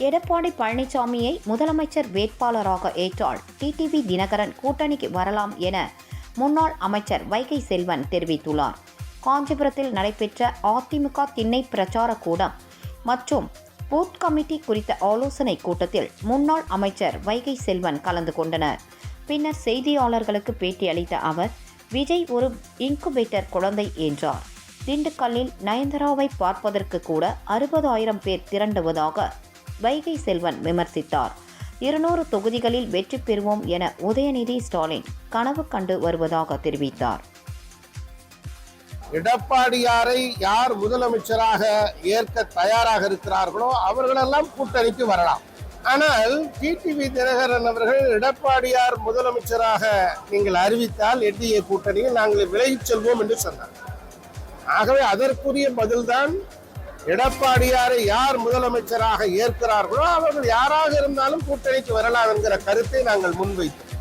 எடப்பாடி பழனிசாமியை முதலமைச்சர் வேட்பாளராக ஏற்றால் டிடிவி தினகரன் கூட்டணிக்கு வரலாம் என முன்னாள் அமைச்சர் வைகை செல்வன் தெரிவித்துள்ளார். காஞ்சிபுரத்தில் நடைபெற்ற அதிமுக திண்ணை பிரச்சார கூட்டம் மற்றும் பூத் கமிட்டி குறித்த ஆலோசனை கூட்டத்தில் முன்னாள் அமைச்சர் வைகை செல்வன் கலந்து கொண்டனர். பின்னர் செய்தியாளர்களுக்கு பேட்டியளித்த அவர், விஜய் ஒரு இன்குபேட்டர் குழந்தை என்றார். திண்டுக்கல்லில் நயன்தாராவை பார்ப்பதற்கு கூட 60,000 பேர் திரண்டுவதாக வைகை செல்வன் விமர்சித்தார். 200 தொகுதிகளில் வெற்றி பெறுவோம் என உதயநிதி ஸ்டாலின் கனவு கண்டு வருவதாக தெரிவித்தார். எடப்பாடியாரை யார் முதலமைச்சராக ஏற்க தயாராக இருக்கிறார்களோ அவர்களெல்லாம் கூட்டணிக்கு வரலாம். ஆனால் டிடிவி தினகரன் அவர்கள் எடப்பாடியார் முதலமைச்சராக நீங்கள் அறிவித்தால் என்டிஏ கூட்டணியில் நாங்கள் விலகிச் செல்வோம் என்று சொன்னார். ஆகவே அதற்குரிய பதில்தான் எடப்பாடியாரை யார் முதலமைச்சராக ஏற்கிறார்களோ அவர்கள் யாராக இருந்தாலும் கூட்டணிக்கு வரலாம் என்கிற கருத்தை நாங்கள் முன்வைத்தோம்.